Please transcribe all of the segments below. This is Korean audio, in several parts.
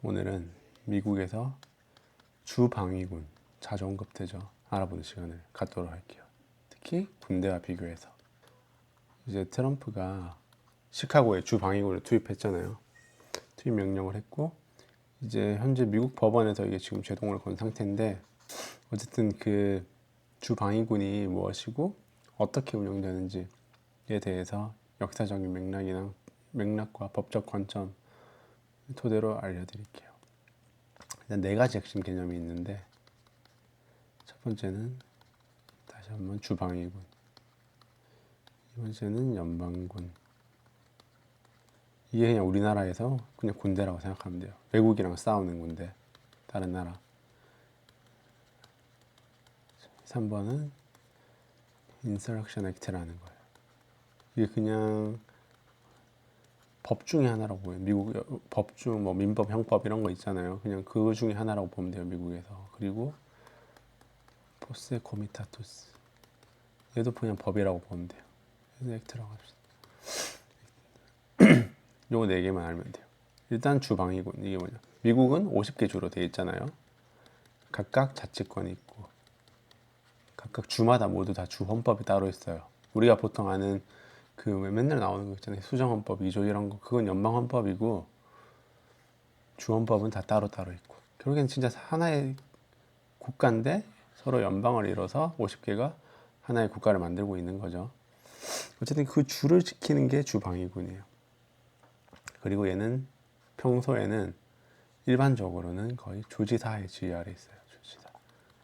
오늘은 미국에서 주방위군 자주언급되죠. 알아보는 시간을 갖도록 할게요. 특히 군대와 비교해서. 이제 트럼프가 시카고에 주방위군을 투입했잖아요. 투입 명령을 했고 이제 현재 미국 법원에서 이게 지금 제동을 건 상태인데, 어쨌든 그 주방위군이 무엇이고 어떻게 운영되는지에 대해서 역사적인 맥락과 법적 관점 토대로 알려드릴게요. 일단 네 가지 핵심 개념이 있는데, 첫 번째는 다시 한번 주방위군, 두 번째는 연방군. 이게 그냥 우리나라에서 그냥 군대라고 생각하면 돼요. 외국이랑 싸우는 군대, 다른 나라. 3번은 Insurrection Act라는 거예요. 이게 그냥 법 중에 하나라고 보여요. 미국 법 중 뭐 민법, 형법 이런 거 있잖아요. 그냥 그 중에 하나라고 보면 돼요, 미국에서. 그리고 포세 코미타투스, 얘도 그냥 법이라고 보면 돼요. 그래서 액트라고 합시다. 요거 4개만 알면 돼요. 일단 주방위군, 이게 뭐냐, 미국은 50개 주로 되어 있잖아요. 각각 자치권이 있고 각각 주마다 모두 다 주헌법이 따로 있어요. 우리가 보통 아는 그 맨날 나오는 거 있잖아요. 수정헌법, 2조 이런 거, 그건 연방헌법이고 주헌법은 다 따로따로 있고, 결국엔 진짜 하나의 국가인데 서로 연방을 이뤄서 50개가 하나의 국가를 만들고 있는 거죠. 어쨌든 그 주를 지키는 게 주방위군이에요. 그리고 얘는 평소에는 일반적으로는 거의 주지사의 지휘 아래 있어요.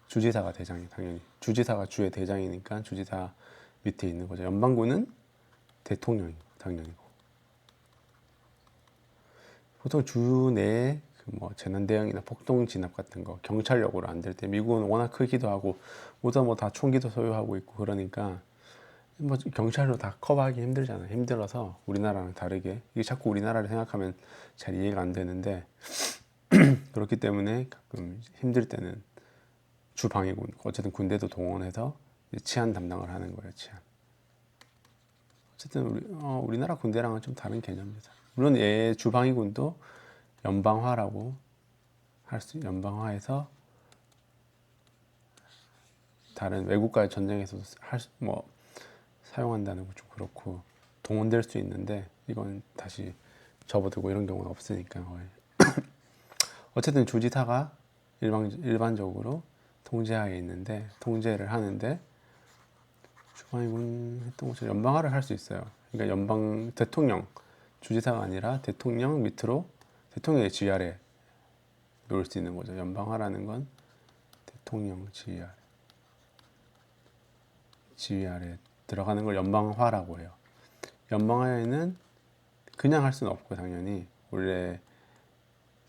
주지사가 대장이, 당연히 주지사가 주의 대장이니까 주지사 밑에 있는 거죠. 연방군은 대통령이 당연히고, 보통 주 내에 뭐 재난 대응이나 폭동 진압 같은 거 경찰력으로 안 될 때, 미국은 워낙 크기도 하고 모두 뭐 다 총기도 소유하고 있고 그러니까 뭐 경찰로 다 커버하기 힘들잖아요. 힘들어서 우리나라랑 다르게, 이게 자꾸 우리나라를 생각하면 잘 이해가 안 되는데 그렇기 때문에 가끔 힘들 때는 주방위군, 어쨌든 군대도 동원해서 치안 담당을 하는 거예요. 치안. 어쨌든 우리나라 군대랑은 좀 다른 개념입니다. 물론 얘 주방위군도 연방화라고 연방화해서 다른 외국과의 전쟁에서도 사용한다는 거 좀 그렇고, 동원될 수 있는데 이건 다시 접어들고 이런 경우는 없으니까 거의. 어쨌든 주지사가 일반적으로 통제하에 있는데, 통제를 하는데 주방위군 했던 것처럼 연방화를 할 수 있어요. 그러니까 연방 대통령, 주지사가 아니라 대통령 밑으로 대통령의 지휘 아래 놓을 수 있는 거죠. 연방화라는 건 대통령 지휘 아래 들어가는 걸 연방화라고 해요. 연방화에는 그냥 할 수는 없고, 당연히 원래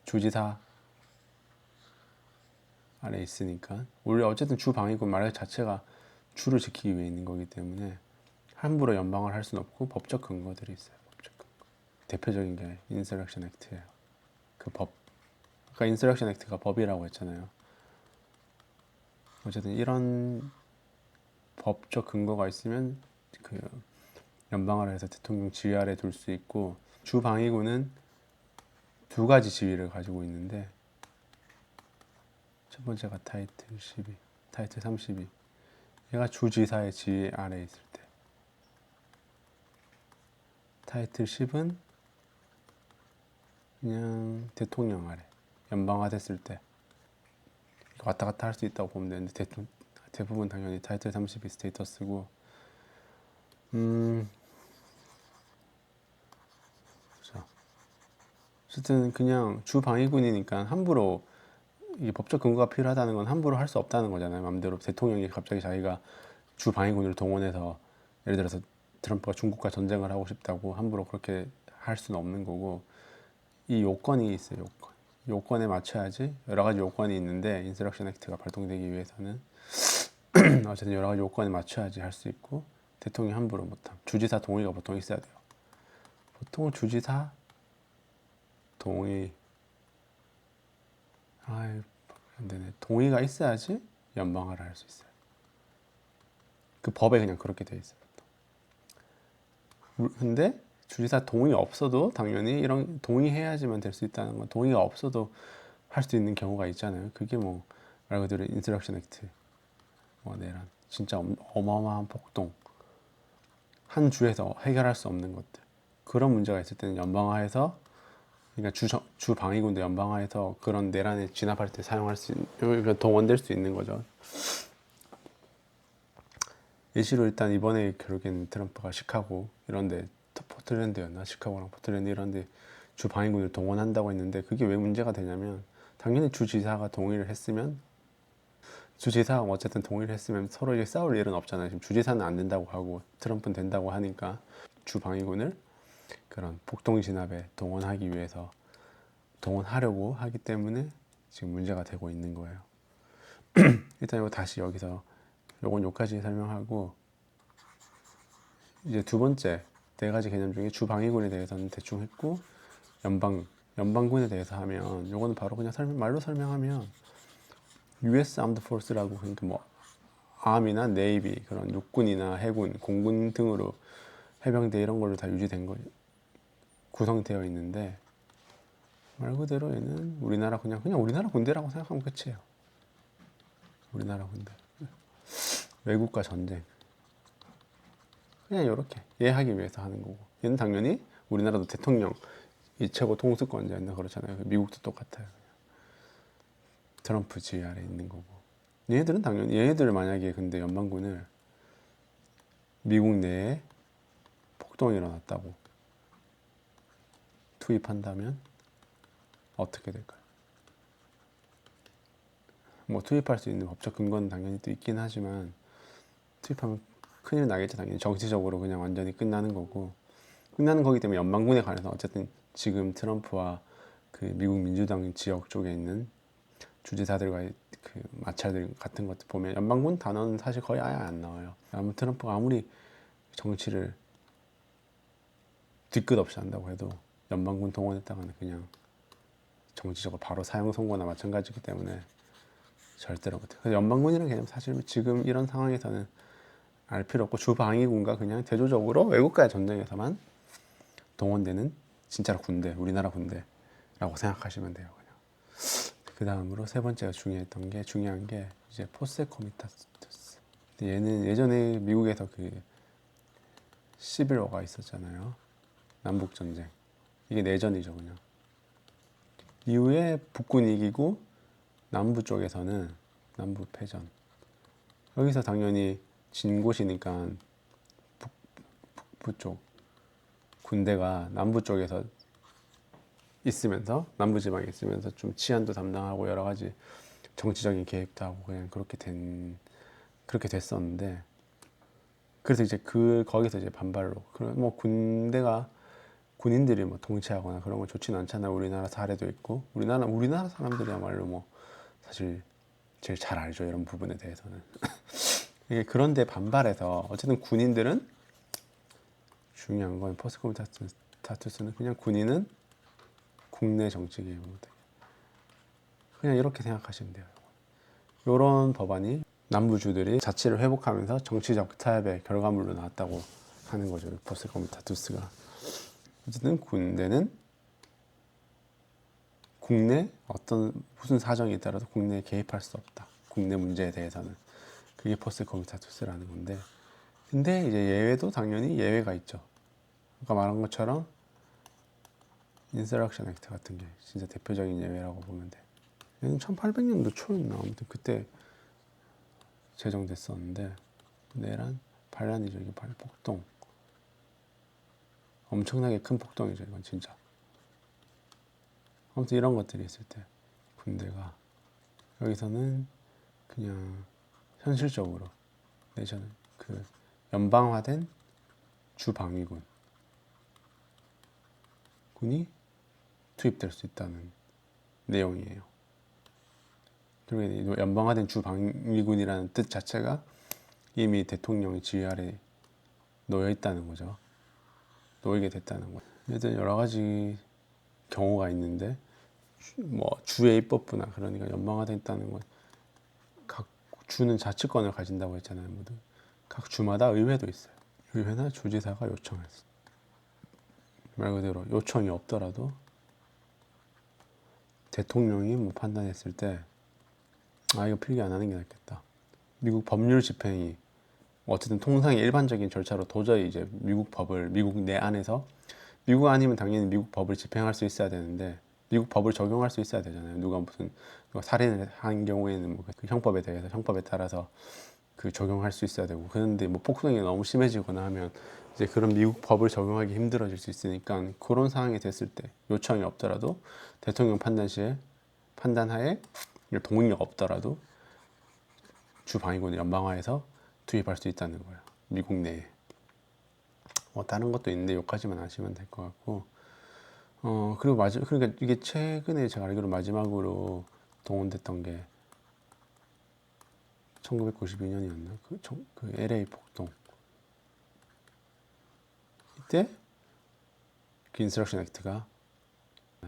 주지사 아래 있으니까, 원래 어쨌든 주방위군 말 자체가 주를 지키기 위해 있는 거기 때문에 함부로 연방을 할 수는 없고 법적 근거들이 있어요. 법적 근거. 대표적인 게 인서렉션 액트예요. 그 법. 아까 인서렉션 액트가 법이라고 했잖아요. 어쨌든 이런 법적 근거가 있으면 그 연방화를 해서 대통령 지휘 아래 둘 수 있고, 주방위군은 2가지 지위를 가지고 있는데, 첫 번째가 타이틀 12, 타이틀 32. 얘가 주지사의 지휘 아래 있을 때. 타이틀 10은 그냥 대통령 아래, 연방화 됐을 때 왔다 갔다 할 수 있다고 보면 되는데, 대부분 당연히 타이틀 32 스테이터스고, 그렇죠. 어쨌든 그냥 주방위군이니까 함부로, 이게 법적 근거가 필요하다는 건 함부로 할 수 없다는 거잖아요. 마음대로 대통령이 갑자기 자기가 주방위군을 동원해서, 예를 들어서 트럼프가 중국과 전쟁을 하고 싶다고 함부로 그렇게 할 수는 없는 거고, 이 요건이 있어요. 요건에 맞춰야지. 여러 가지 요건이 있는데 인서렉션 액트가 발동되기 위해서는 어쨌든 여러 가지 요건에 맞춰야지 할 수 있고, 대통령이 함부로 못함. 주지사 동의가 보통 있어야 돼요. 보통 주지사 동의, 안 되네. 동의가 있어야지 연방화를 할 수 있어요. 그 법에 그냥 그렇게 돼 있어요. 근데 주지사 동의 없어도 당연히 이런 동의해야지만 될 수 있다는 건 동의가 없어도 할 수 있는 경우가 있잖아요. 그게 뭐 말 그대로 인스트럭션 액트 뭐 내란 진짜 어마어마한 폭동 한 주에서 해결할 수 없는 것들 그런 문제가 있을 때는 연방하에서 그러니까 주 방위군도 연방하에서 그런 내란에 진압할 때 사용할 수 있는 동원될 수 있는 거죠. 예시로 일단 이번에 결국에는 트럼프가 시카고 이런데 포틀랜드였나 시카고랑 포틀랜드 이런데 주 방위군을 동원한다고 했는데 그게 왜 문제가 되냐면 당연히 주지사가 동의를 했으면 주지사가 어쨌든 동의를 했으면 서로 이제 싸울 일은 없잖아요. 지금 주지사는 안 된다고 하고 트럼프는 된다고 하니까 주 방위군을 그런 폭동 진압에 동원하기 위해서 동원하려고 하기 때문에 지금 문제가 되고 있는 거예요. 일단 이거 다시 여기서 요건 요까지 설명하고 이제 두 번째 네 가지 개념 중에 주 방위군에 대해서는 대충 했고 연방군에 대해서 하면 요거는 바로 그냥 말로 설명하면 US Armed Force라고 그러니까 뭐 암이나 네이비 그런 육군이나 해군, 공군 등으로 해병대 이런 걸로 다 유지된 거 구성되어 있는데 말 그대로 얘는 우리나라 그냥 우리나라 군대라고 생각하면 끝이에요. 우리나라 군대. 외국과 전쟁. 그냥 이렇게 이해하기 위해서 하는 거고. 얘는 당연히 우리나라도 대통령 이 최고 통수권자였나 그렇잖아요. 미국도 똑같아요. 트럼프 지휘 아래 있는 거고. 얘네들은 당연히 얘네들 만약에 근데 연방군을 미국 내에 폭동이 일어났다고 투입한다면 어떻게 될까요? 뭐 투입할 수 있는 법적 근거는 당연히 또 있긴 하지만 투입하면 큰일 나겠죠. 당연히 정치적으로 그냥 완전히 끝나는 거고 끝나는 거기 때문에 연방군에 관해서 어쨌든 지금 트럼프와 그 미국 민주당 지역 쪽에 있는 주지사들과의 그 마찰들 같은 것들 보면 연방군 단어는 사실 거의 아예 안 나와요. 아무 트럼프가 아무리 정치를 뒤끝 없이 한다고 해도 연방군 동원했다가는 그냥 정치적으로 바로 사형 선고나 마찬가지이기 때문에 절대로 못해요. 그래서 연방군이라는 개념 사실 지금 이런 상황에서는 알 필요 없고 주방위군과 그냥 대조적으로 외국과의 전쟁에서만 동원되는 진짜로 군대, 우리나라 군대라고 생각하시면 돼요. 그냥. 그 다음으로 세 번째가 중요한 게 이제 포세 코미타투스. 얘는 예전에 미국에서 그 시빌워가 있었잖아요. 남북 전쟁. 이게 내전이죠, 그냥. 이후에 북군이 이기고 남부 쪽에서는 남부 패전. 여기서 당연히 진 곳이니까 북부 쪽 군대가 남부 쪽에서 있으면서 남부 지방에 있으면서 좀 치안도 담당하고 여러 가지 정치적인 계획도 하고 그냥 그렇게 됐었는데 그래서 이제 거기서 이제 반발로 뭐 군인들이 뭐 통치하거나 그런 건 좋지는 않잖아요. 우리나라 사례도 있고 우리나라 사람들이야말로 뭐 사실 제일 잘 알죠. 이런 부분에 대해서는. 그런데 반발해서 어쨌든 군인들은 중요한 건 포스코미타투스는 그냥 군인은 국내 정치 개입 못 그냥 이렇게 생각하시면 돼요. 이런 법안이 남부주들이 자치를 회복하면서 정치적 타협의 결과물로 나왔다고 하는 거죠. 포스코미타투스가. 어쨌든 군대는 국내 어떤 무슨 사정에 따라서 국내에 개입할 수 없다. 국내 문제에 대해서는. 그게 포스코미타투스라는 건데 근데 이제 예외도 당연히 예외가 있죠. 아까 말한 것처럼 인서럭션 액트 같은 게 진짜 대표적인 예외라고 보면 돼. 얘는 1800년도 초였나 아무튼 그때 제정됐었는데 내란 반란이죠. 이게 폭동 엄청나게 큰 폭동이죠. 이건 진짜. 아무튼 이런 것들이 있을 때 군대가 여기서는 그냥 현실적으로 내셔는 그 연방화된 주방위군 군이 투입될 수 있다는 내용이에요. 그리고 연방화된 주방위군이라는 뜻 자체가 이미 대통령의 지휘 아래 놓여 있다는 거죠. 놓이게 됐다는 거예요. 일단 여러 가지 경우가 있는데 뭐 주의 입법부나 그러니까 연방화됐다는 건 각 주는 자치권을 가진다고 했잖아요. 모두 각 주마다 의회도 있어요. 의회나 주지사가 요청했어. 말 그대로 요청이 없더라도 대통령이 뭐 판단했을 때 이거 필기 안 하는 게 낫겠다. 미국 법률 집행이 어쨌든 통상의 일반적인 절차로 도저히 이제 미국 법을 미국 내 안에서 미국 아니면 당연히 미국 법을 집행할 수 있어야 되는데 미국 법을 적용할 수 있어야 되잖아요. 누가 살인을 한 경우에는 뭐그 형법에 대해서 형법에 따라서 그 적용할 수 있어야 되고 그런데 뭐 폭동이 너무 심해지거나 하면 이제 그런 미국 법을 적용하기 힘들어질 수 있으니까 그런 상황이 됐을 때 요청이 없더라도 대통령 판단하에 동의가 없더라도 주 방위군을 연방화해서 투입할 수 있다는 거예요. 미국 내에. 뭐 다른 것도 있는데 여기까지만 아시면 될 것 같고 그리고 그러니까 이게 최근에 제가 알기로 마지막으로 동원됐던 게 1992년이었나? 그 LA 폭동 이때 그 인스트럭션 액트가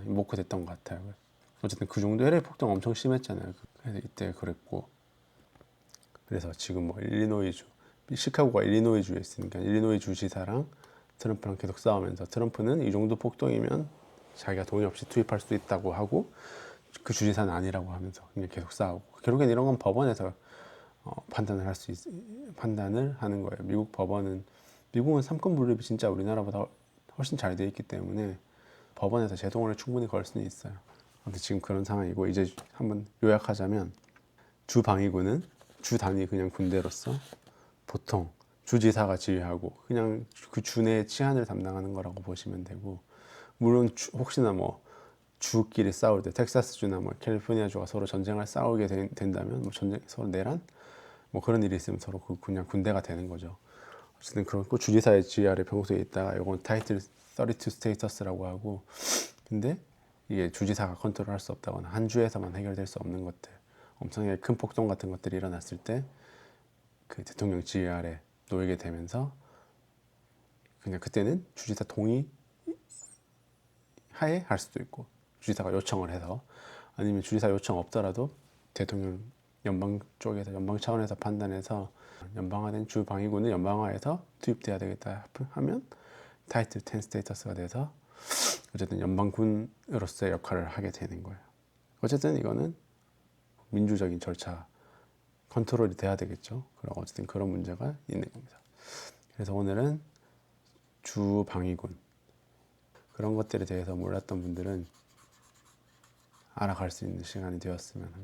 목화됐던 것 같아요. 어쨌든 그 정도 LA 폭동 엄청 심했잖아요. 그래서 이때 그랬고 그래서 지금 뭐 시카고가 일리노이주에 있으니까 일리노이 주지사랑 트럼프랑 계속 싸우면서 트럼프는 이 정도 폭동이면 자기가 동의 없이 투입할 수 있다고 하고 그 주지사는 아니라고 하면서 그냥 계속 싸우고 결국엔 이런 건 법원에서 판단을 하는 거예요. 미국은 삼권 분립이 진짜 우리나라보다 훨씬 잘 되어 있기 때문에 법원에서 제동을 충분히 걸 수는 있어요. 근데 지금 그런 상황이고 이제 한번 요약하자면 주 방위군은 주 단위 그냥 군대로서 보통 주지사가 지휘하고 그냥 그 주 내 치안을 담당하는 거라고 보시면 되고 물론 혹시나 뭐 주끼리 싸울 때 텍사스주나 뭐 캘리포니아주가 서로 전쟁을 싸우게 된다면 뭐 전쟁 서로 내란 뭐 그런 일이 있으면 서로 그냥 군대가 되는 거죠. 어쨌든 그렇고 주지사의 지휘 아래 평소에 있다가 이건 타이틀 32 스테이터스라고 하고 근데 이게 주지사가 컨트롤할 수 없다거나 한 주에서만 해결될 수 없는 것들 엄청나게 큰 폭동 같은 것들이 일어났을 때 그 대통령 지휘 아래 놓이게 되면서 그냥 그때는 주지사 동의 하에 할 수도 있고 주지사가 요청을 해서 아니면 주지사 요청 없더라도 대통령 연방 쪽에서 연방 차원에서 판단해서 연방화된 주 방위군은 연방화해서 투입돼야 되겠다 하면 타이틀 10 스테이터스가 돼서 어쨌든 연방군으로서의 역할을 하게 되는 거예요. 어쨌든 이거는 민주적인 절차 컨트롤이 돼야 되겠죠. 그럼 어쨌든 그런 문제가 있는 겁니다. 그래서 오늘은 주 방위군 그런 것들에 대해서 몰랐던 분들은 알아갈 수 있는 시간이 되었으면 합니다.